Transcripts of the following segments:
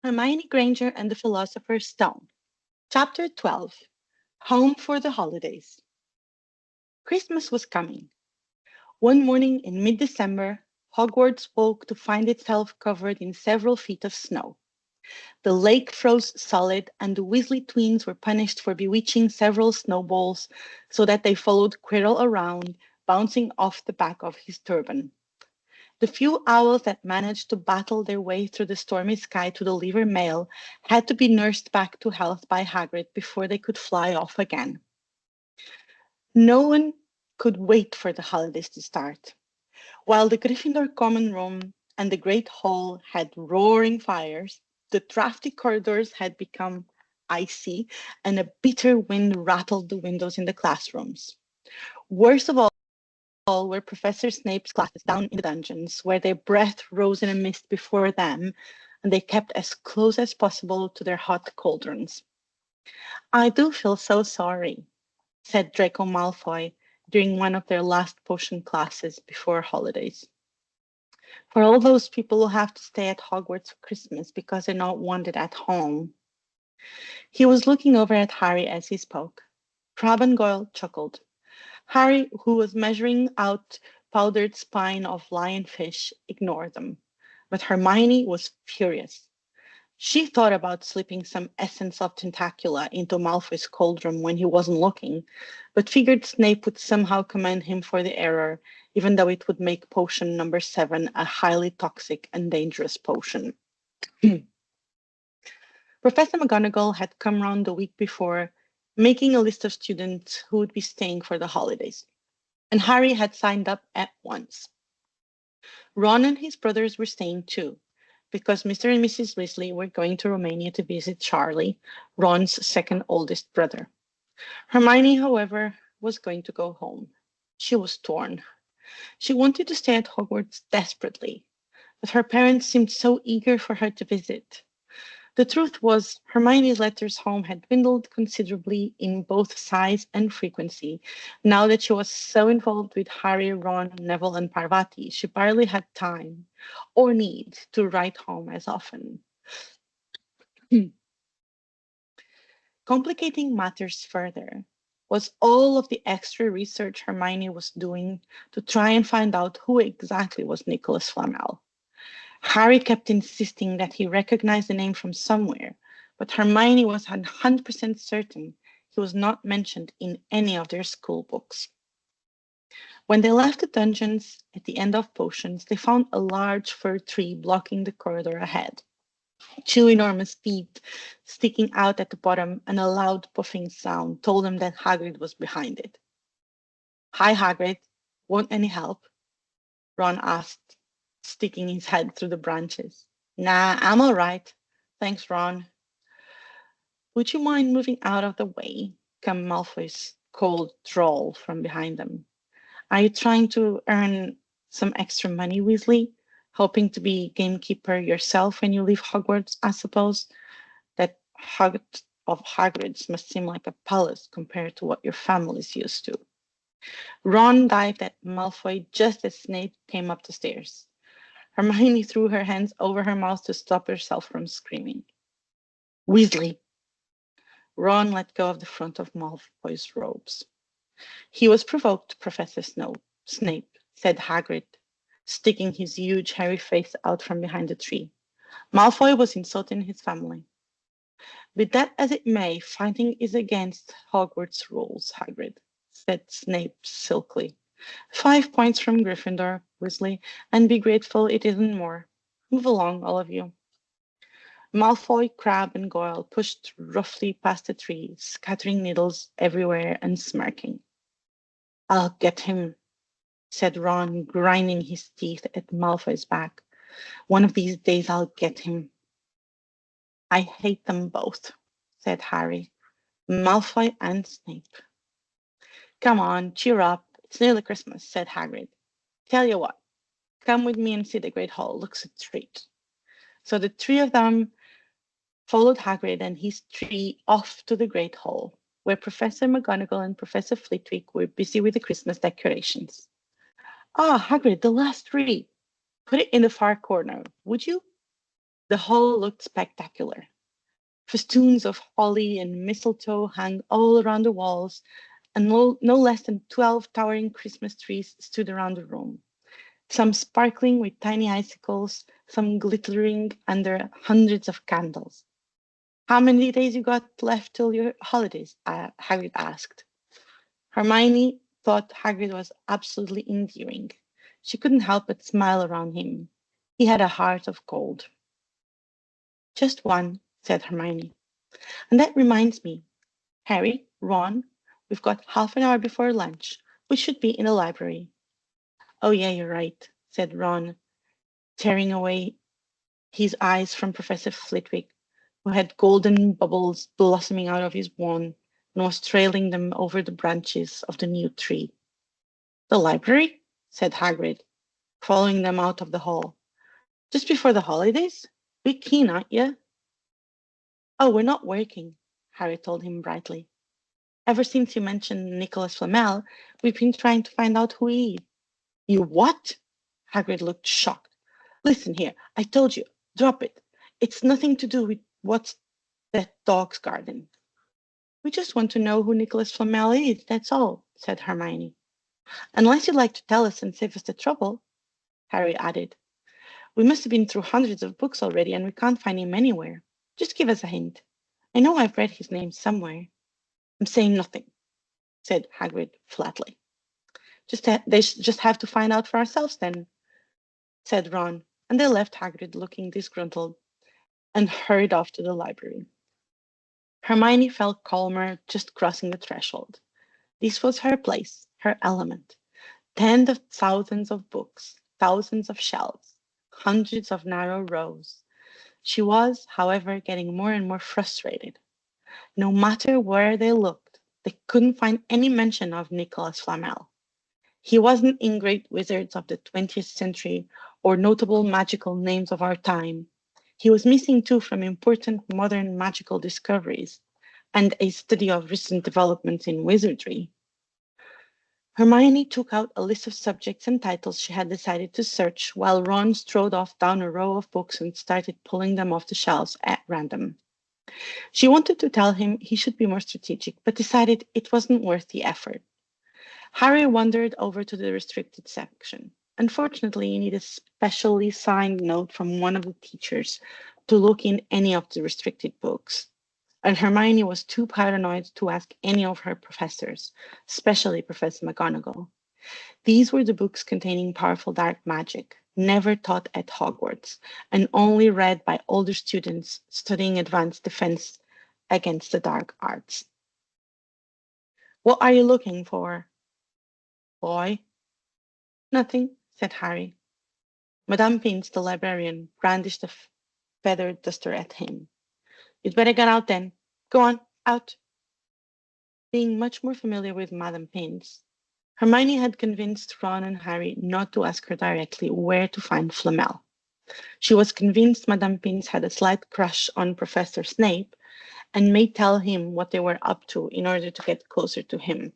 Hermione Granger and the Philosopher's Stone. Chapter 12. Home for the Holidays. Christmas was coming. One morning in mid December, Hogwarts woke to find itself covered in several feet of snow. The lake froze solid, and the Weasley twins were punished for bewitching several snowballs so that they followed Quirrell around, bouncing off the back of his turban. The few owls that managed to battle their way through the stormy sky to deliver mail had to be nursed back to health by Hagrid before they could fly off again. No one could wait for the holidays to start. While the Gryffindor common room and the Great Hall had roaring fires, the drafty corridors had become icy, and a bitter wind rattled the windows in the classrooms. Worst of all were Professor Snape's classes down in the dungeons, where their breath rose in a mist before them, and they kept as close as possible to their hot cauldrons. "I do feel so sorry," said Draco Malfoy during one of their last potion classes before holidays, "for all those people who have to stay at Hogwarts for Christmas because they're not wanted at home." He was looking over at Harry as he spoke. Crabbe and Goyle chuckled. Harry, who was measuring out powdered spine of lionfish, ignored them. But Hermione was furious. She thought about slipping some essence of tentacula into Malfoy's cauldron when he wasn't looking, but figured Snape would somehow commend him for the error, even though it would make potion number 7 a highly toxic and dangerous potion. Professor McGonagall had come round the week before, making a list of students who would be staying for the holidays, and Harry had signed up at once. Ron and his brothers were staying too, because Mr. and Mrs. Weasley were going to Romania to visit Charlie, Ron's second oldest brother. Hermione, however, was going to go home. She was torn. She wanted to stay at Hogwarts desperately, but her parents seemed so eager for her to visit. The truth was, Hermione's letters home had dwindled considerably in both size and frequency. Now that she was so involved with Harry, Ron, Neville, and Parvati, she barely had time or need to write home as often. Complicating matters further was all of the extra research Hermione was doing to try and find out who exactly was Nicholas Flamel. Harry kept insisting that he recognized the name from somewhere, but Hermione was 100% certain he was not mentioned in any of their school books. When they left the dungeons at the end of potions, they found a large fir tree blocking the corridor ahead. Two enormous feet sticking out at the bottom, and a loud puffing sound told them that Hagrid was behind it. "Hi, Hagrid. Want any help?" Ron asked, sticking his head through the branches. "Nah, I'm all right. Thanks, Ron." "Would you mind moving out of the way?" came Malfoy's cold drawl from behind them. "Are you trying to earn some extra money, Weasley? Hoping to be gamekeeper yourself when you leave Hogwarts, I suppose? That hut of Hagrid's must seem like a palace compared to what your family's used to." Ron dived at Malfoy just as Snape came up the stairs. Hermione threw her hands over her mouth to stop herself from screaming. "Weasley!" Ron let go of the front of Malfoy's robes. "He was provoked, Professor Snape," said Hagrid, sticking his huge hairy face out from behind the tree. "Malfoy was insulting his family." "Be that as it may, fighting is against Hogwarts rules, Hagrid," said Snape silkily. 5 points from Gryffindor, Weasley, and be grateful it isn't more. Move along, all of you." Malfoy, Crabbe, and Goyle pushed roughly past the tree, scattering needles everywhere and smirking. "I'll get him," said Ron, grinding his teeth at Malfoy's back. "One of these days I'll get him." "I hate them both," said Harry. "Malfoy and Snape." "Come on, cheer up. It's nearly Christmas," said Hagrid. "Tell you what, come with me and see the Great Hall. Looks a treat." So the three of them followed Hagrid and his tree off to the Great Hall, where Professor McGonagall and Professor Flitwick were busy with the Christmas decorations. "Ah, Hagrid, the last tree. Put it in the far corner, would you?" The hall looked spectacular. Festoons of holly and mistletoe hung all around the walls, and no less than 12 towering Christmas trees stood around the room, some sparkling with tiny icicles, some glittering under hundreds of candles. How many days you got left till your holidays? Hagrid asked. Hermione thought Hagrid was absolutely endearing. She couldn't help but smile around him. He had a heart of gold. Just one, said Hermione. And that reminds me, Harry, Ron, we've got half an hour before lunch. We should be in the library. Oh, yeah, you're right, said Ron, tearing away his eyes from Professor Flitwick, who had golden bubbles blossoming out of his wand and was trailing them over the branches of the new tree. The library? Said Hagrid, following them out of the hall. Just before the holidays? Be keen, aren't you? Oh, we're not working, Harry told him brightly. Ever since you mentioned Nicholas Flamel, we've been trying to find out who he is. You what? Hagrid looked shocked. Listen here, I told you, drop it. It's nothing to do with what's that dog's garden. We just want to know who Nicholas Flamel is, that's all, said Hermione. Unless you'd like to tell us and save us the trouble, Harry added. We must have been through hundreds of books already and we can't find him anywhere. Just give us a hint. I know I've read his name somewhere. I'm saying nothing, said Hagrid flatly. Just have to find out for ourselves then, said Ron, and they left Hagrid looking disgruntled and hurried off to the library. Hermione felt calmer just crossing the threshold. This was her place, her element. Tens of thousands of books, thousands of shelves, hundreds of narrow rows. She was, however, getting more and more frustrated. No matter where they looked, they couldn't find any mention of Nicholas Flamel. He wasn't in great wizards of the 20th century or notable magical names of our time. He was missing too from important modern magical discoveries and a study of recent developments in wizardry. Hermione took out a list of subjects and titles she had decided to search, while Ron strode off down a row of books and started pulling them off the shelves at random. She wanted to tell him he should be more strategic, but decided it wasn't worth the effort. Harry wandered over to the restricted section. Unfortunately, he needed a specially signed note from one of the teachers to look in any of the restricted books. And Hermione was too paranoid to ask any of her professors, especially Professor McGonagall. These were the books containing powerful dark magic, never taught at Hogwarts, and only read by older students studying advanced defense against the dark arts. What are you looking for, boy? Nothing, said Harry. Madame Pince, the librarian, brandished a feathered duster at him. You'd better get out then. Go on, out. Being much more familiar with Madame Pince, Hermione had convinced Ron and Harry not to ask her directly where to find Flamel. She was convinced Madame Pince had a slight crush on Professor Snape and may tell him what they were up to in order to get closer to him.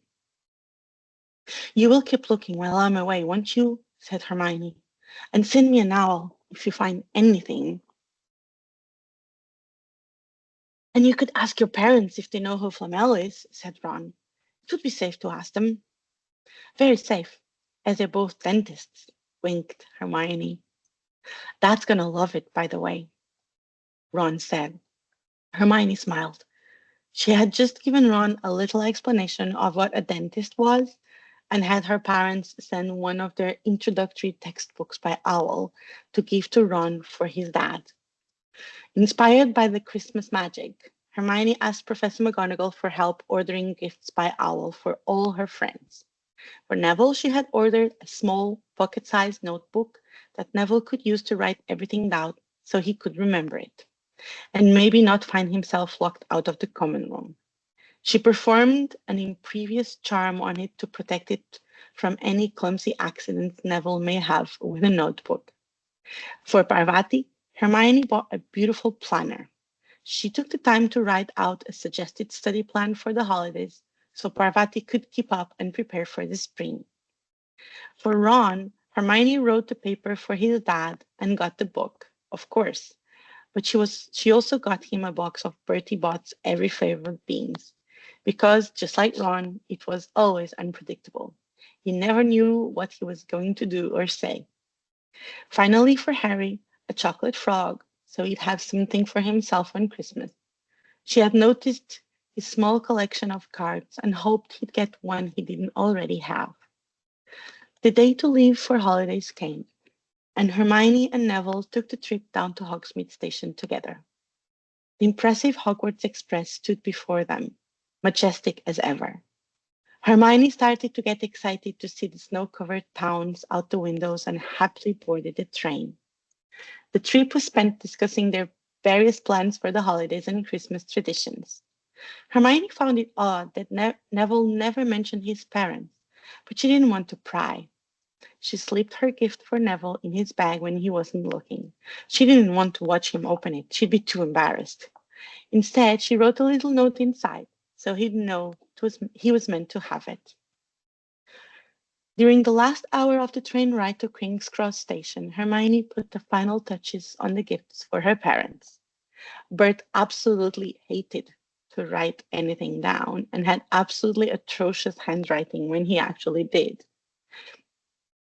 You will keep looking while I'm away, won't you? Said Hermione. And send me an owl if you find anything. And you could ask your parents if they know who Flamel is, said Ron. It would be safe to ask them. Very safe, as they're both dentists, winked Hermione. Dad's gonna love it, by the way, Ron said. Hermione smiled. She had just given Ron a little explanation of what a dentist was and had her parents send one of their introductory textbooks by Owl to give to Ron for his dad. Inspired by the Christmas magic, Hermione asked Professor McGonagall for help ordering gifts by Owl for all her friends. For Neville, she had ordered a small, pocket-sized notebook that Neville could use to write everything down so he could remember it, and maybe not find himself locked out of the common room. She performed an impervious charm on it to protect it from any clumsy accidents Neville may have with a notebook. For Parvati, Hermione bought a beautiful planner. She took the time to write out a suggested study plan for the holidays so Parvati could keep up and prepare for the spring. For Ron, Hermione wrote the paper for his dad and got the book, of course, But she also got him a box of Bertie Bott's every flavored beans. Because just like Ron, it was always unpredictable. He never knew what he was going to do or say. Finally, for Harry, a chocolate frog, so he'd have something for himself on Christmas. She had noticed his small collection of cards and hoped he'd get one he didn't already have. The day to leave for holidays came, and Hermione and Neville took the trip down to Hogsmeade Station together. The impressive Hogwarts Express stood before them, majestic as ever. Hermione started to get excited to see the snow-covered towns out the windows and happily boarded the train. The trip was spent discussing their various plans for the holidays and Christmas traditions. Hermione found it odd that Neville never mentioned his parents, but she didn't want to pry. She slipped her gift for Neville in his bag when he wasn't looking. She didn't want to watch him open it. She'd be too embarrassed. Instead, she wrote a little note inside so he'd know he was meant to have it. During the last hour of the train ride to King's Cross Station, Hermione put the final touches on the gifts for her parents. Bert absolutely hated to write anything down and had absolutely atrocious handwriting when he actually did.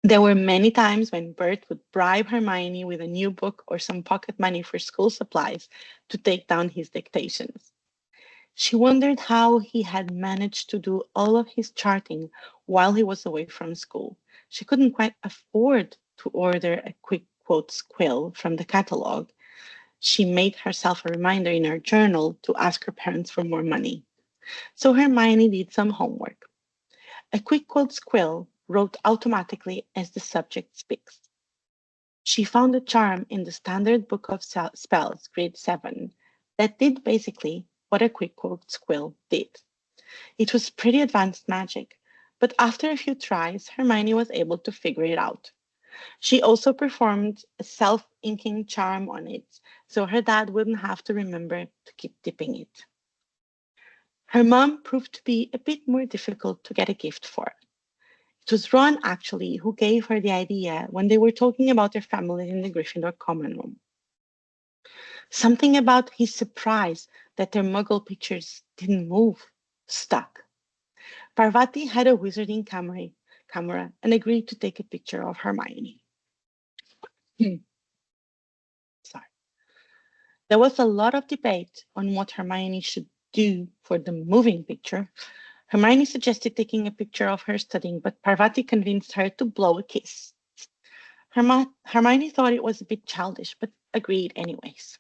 There were many times when Bert would bribe Hermione with a new book or some pocket money for school supplies to take down his dictations. She wondered how he had managed to do all of his charting while he was away from school. She couldn't quite afford to order a quick quotes quill from the catalog. She made herself a reminder in her journal to ask her parents for more money. So Hermione did some homework. A quick quotes quill wrote automatically as the subject speaks. She found a charm in the standard book of spells, grade 7, that did basically what a quick quotes quill did. It was pretty advanced magic, but after a few tries, Hermione was able to figure it out. She also performed a self-inking charm on it, so her dad wouldn't have to remember to keep dipping it. Her mom proved to be a bit more difficult to get a gift for. It was Ron, actually, who gave her the idea when they were talking about their family in the Gryffindor common room. Something about his surprise that their muggle pictures didn't move stuck. Parvati had a wizarding camera and agreed to take a picture of Hermione. Sorry. There was a lot of debate on what Hermione should do for the moving picture. Hermione suggested taking a picture of her studying, but Parvati convinced her to blow a kiss. Hermione thought it was a bit childish, but agreed anyways.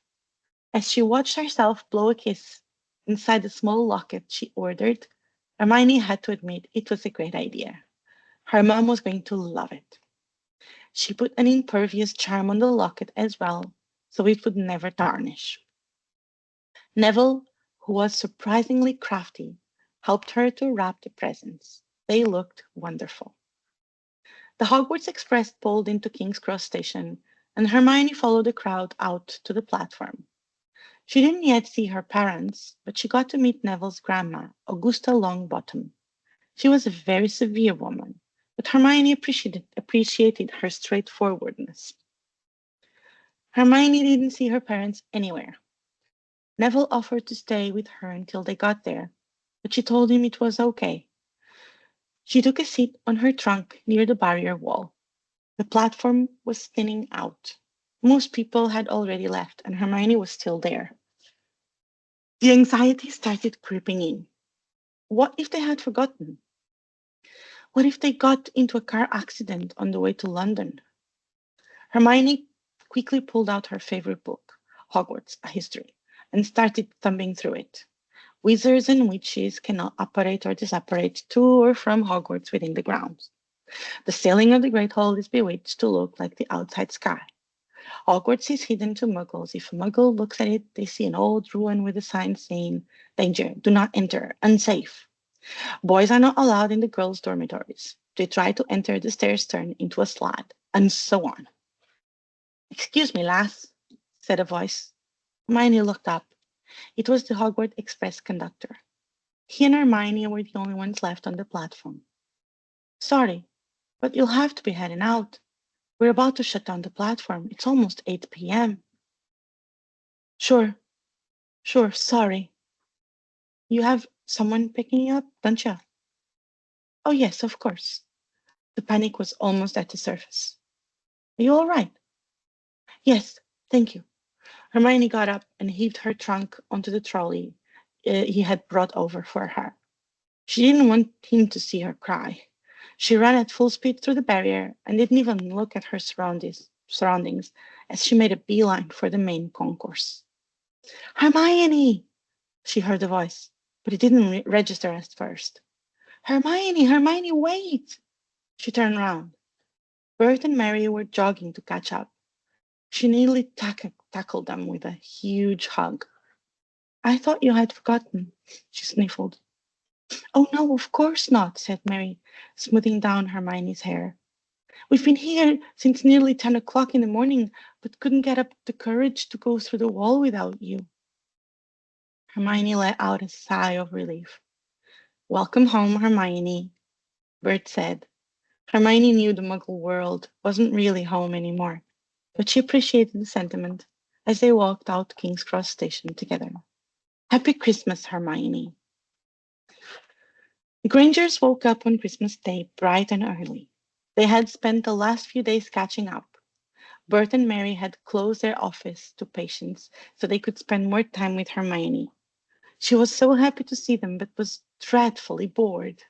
As she watched herself blow a kiss inside the small locket she ordered, Hermione had to admit it was a great idea. Her mom was going to love it. She put an impervious charm on the locket as well, so it would never tarnish. Neville, who was surprisingly crafty, helped her to wrap the presents. They looked wonderful. The Hogwarts Express pulled into King's Cross Station, and Hermione followed the crowd out to the platform. She didn't yet see her parents, but she got to meet Neville's grandma, Augusta Longbottom. She was a very severe woman, but Hermione appreciated her straightforwardness. Hermione didn't see her parents anywhere. Neville offered to stay with her until they got there, but she told him it was okay. She took a seat on her trunk near the barrier wall. The platform was thinning out. Most people had already left, and Hermione was still there. The anxiety started creeping in. What if they had forgotten? What if they got into a car accident on the way to London? Hermione quickly pulled out her favorite book, Hogwarts, a History, and started thumbing through it. Wizards and witches cannot operate or disapparate to or from Hogwarts within the grounds. The ceiling of the Great Hall is bewitched to look like the outside sky. Hogwarts is hidden to muggles. If a muggle looks at it, they see an old ruin with a sign saying, "Danger, do not enter, unsafe." Boys are not allowed in the girls' dormitories. They try to enter, the stairs turn into a slide, and so on. "Excuse me, lass," said a voice. Hermione looked up. It was the Hogwarts Express conductor. He and Hermione were the only ones left on the platform. "Sorry, but you'll have to be heading out. We're about to shut down the platform. It's almost 8 p.m. Sure, sure, sorry. You have someone picking you up, don't you? Oh, yes, of course. The panic was almost at the surface. Are you all right? Yes, thank you. Hermione got up and heaved her trunk onto the trolley he had brought over for her. She didn't want him to see her cry. She ran at full speed through the barrier and didn't even look at her surroundings as she made a beeline for the main concourse. Hermione! She heard a voice, but it didn't register at first. Hermione, Hermione, wait! She turned round. Bert and Mary were jogging to catch up. She nearly tackled them with a huge hug. I thought you had forgotten, she sniffled. Oh, no, of course not, said Mary, smoothing down Hermione's hair. We've been here since nearly 10 o'clock in the morning, but couldn't get up the courage to go through the wall without you. Hermione let out a sigh of relief. Welcome home, Hermione, Bert said. Hermione knew the Muggle world wasn't really home anymore, but she appreciated the sentiment as they walked out King's Cross Station together. Happy Christmas, Hermione. The Grangers woke up on Christmas Day bright and early. They had spent the last few days catching up. Bert and Mary had closed their office to patients so they could spend more time with Hermione. She was so happy to see them, but was dreadfully bored.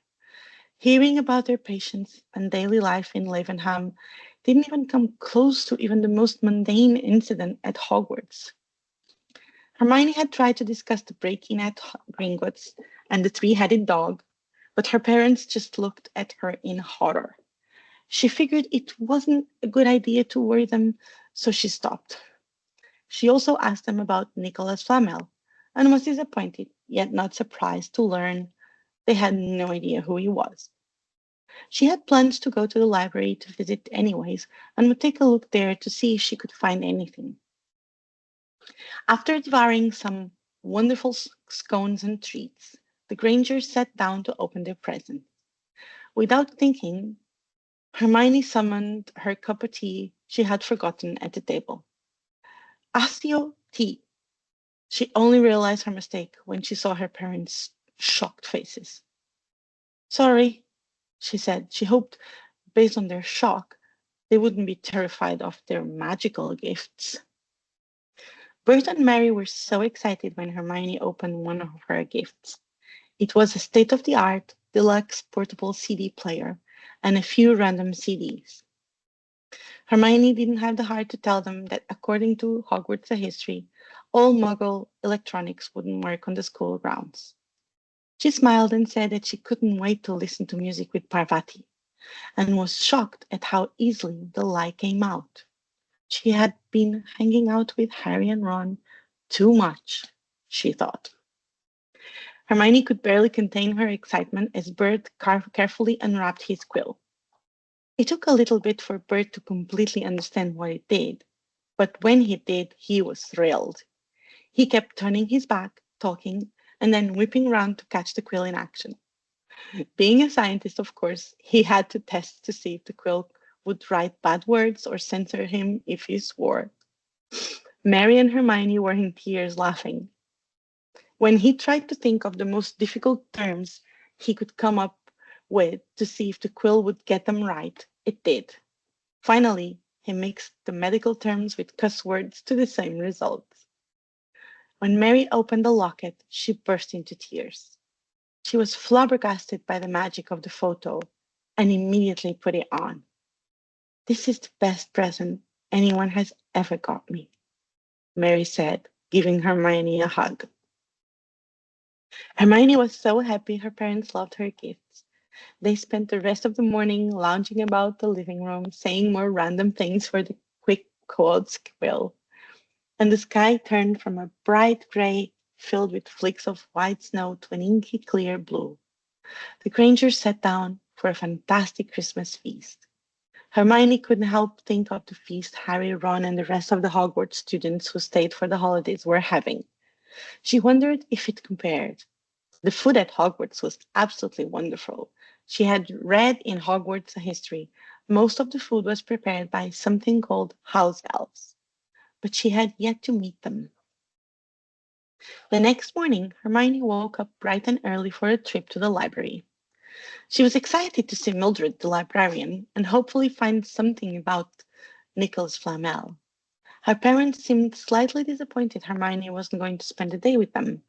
Hearing about their patients and daily life in Leavenham didn't even come close to even the most mundane incident at Hogwarts. Hermione had tried to discuss the break-in at Gringotts and the three-headed dog, but her parents just looked at her in horror. She figured it wasn't a good idea to worry them, so she stopped. She also asked them about Nicholas Flamel and was disappointed, yet not surprised to learn they had no idea who he was. She had plans to go to the library to visit anyways and would take a look there to see if she could find anything. After devouring some wonderful scones and treats, the Grangers sat down to open their presents. Without thinking, Hermione summoned her cup of tea she had forgotten at the table. Accio tea. She only realized her mistake when she saw her parents' shocked faces. Sorry, she said. She hoped, based on their shock, they wouldn't be terrified of their magical gifts. Bert and Mary were so excited when Hermione opened one of her gifts. It was a state-of-the-art, deluxe portable CD player and a few random CDs. Hermione didn't have the heart to tell them that according to Hogwarts history, all Muggle electronics wouldn't work on the school grounds. She smiled and said that she couldn't wait to listen to music with Parvati, and was shocked at how easily the lie came out. She had been hanging out with Harry and Ron too much, she thought. Hermione could barely contain her excitement as Bert carefully unwrapped his quill. It took a little bit for Bert to completely understand what it did, but when he did, he was thrilled. He kept turning his back, talking, and then whipping around to catch the quill in action. Being a scientist, of course, he had to test to see if the quill would write bad words or censor him if he swore. Mary and Hermione were in tears laughing. When he tried to think of the most difficult terms he could come up with to see if the quill would get them right, it did. Finally, he mixed the medical terms with cuss words to the same result. When Mary opened the locket, she burst into tears. She was flabbergasted by the magic of the photo and immediately put it on. This is the best present anyone has ever got me, Mary said, giving Hermione a hug. Hermione was so happy her parents loved her gifts. They spent the rest of the morning lounging about the living room, saying more random things for the quick quotes quill. And the sky turned from a bright gray filled with flecks of white snow to an inky clear blue. The Grangers sat down for a fantastic Christmas feast. Hermione couldn't help think of the feast Harry, Ron, and the rest of the Hogwarts students who stayed for the holidays were having. She wondered if it compared. The food at Hogwarts was absolutely wonderful. She had read in Hogwarts history most of the food was prepared by something called house elves, but she had yet to meet them. The next morning, Hermione woke up bright and early for a trip to the library. She was excited to see Mildred, the librarian, and hopefully find something about Nicholas Flamel. Her parents seemed slightly disappointed Hermione wasn't going to spend the day with them,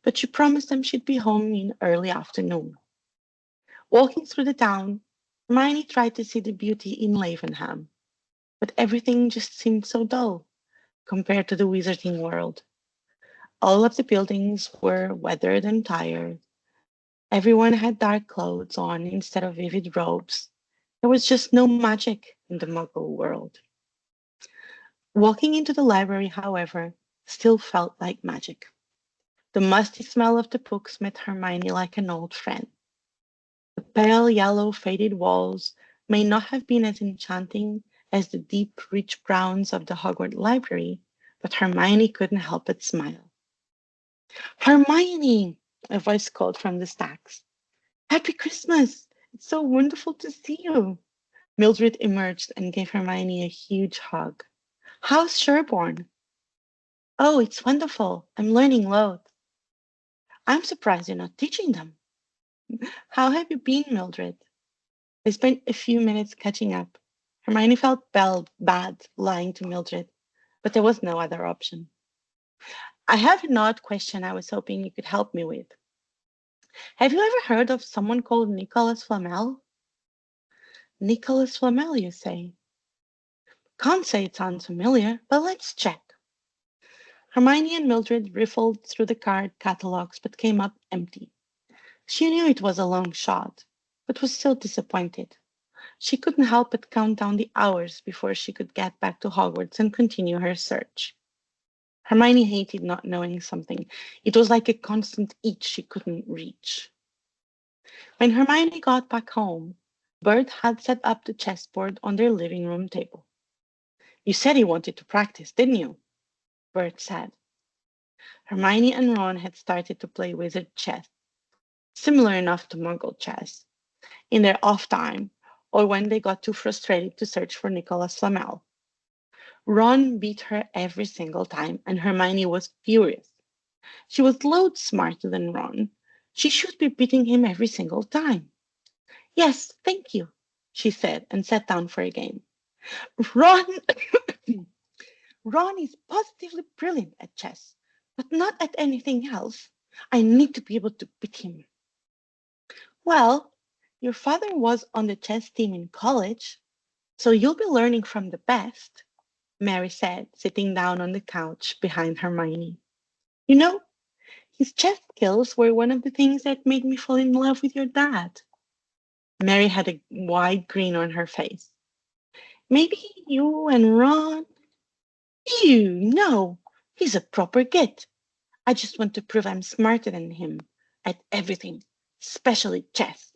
but she promised them she'd be home in early afternoon. Walking through the town, Hermione tried to see the beauty in Lavenham, but everything just seemed so dull compared to the wizarding world. All of the buildings were weathered and tired. Everyone had dark clothes on instead of vivid robes. There was just no magic in the Muggle world. Walking into the library, however, still felt like magic. The musty smell of the books met Hermione like an old friend. The pale yellow faded walls may not have been as enchanting as the deep, rich browns of the Hogwarts library, but Hermione couldn't help but smile. Hermione! A voice called from the stacks. Happy Christmas! It's so wonderful to see you. Mildred emerged and gave Hermione a huge hug. How's Sherborne? Oh, it's wonderful. I'm learning loads. I'm surprised you're not teaching them. How have you been, Mildred? They spent a few minutes catching up. Hermione felt bad lying to Mildred, but there was no other option. I have an odd question I was hoping you could help me with. Have you ever heard of someone called Nicholas Flamel? Nicholas Flamel, you say? Can't say it sounds familiar, but let's check. Hermione and Mildred riffled through the card catalogs but came up empty. She knew it was a long shot, but was still disappointed. She couldn't help but count down the hours before she could get back to Hogwarts and continue her search. Hermione hated not knowing something. It was like a constant itch she couldn't reach. When Hermione got back home, Bert had set up the chessboard on their living room table. You said you wanted to practice, didn't you? Bert said. Hermione and Ron had started to play wizard chess, similar enough to Muggle chess, in their off time or when they got too frustrated to search for Nicholas Flamel. Ron beat her every single time, and Hermione was furious. She was loads smarter than Ron. She should be beating him every single time. Yes, thank you, she said, and sat down for a game. Ron, Ron is positively brilliant at chess, but not at anything else. I need to be able to beat him. Well, your father was on the chess team in college, so you'll be learning from the best, Mary said, sitting down on the couch behind Hermione. You know, his chess skills were one of the things that made me fall in love with your dad. Mary had a wide grin on her face. Maybe you and Ron? You no, he's a proper git. I just want to prove I'm smarter than him at everything, especially chess.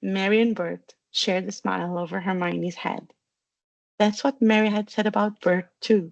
Mary and Bert shared a smile over Hermione's head. That's what Mary had said about Bert, too.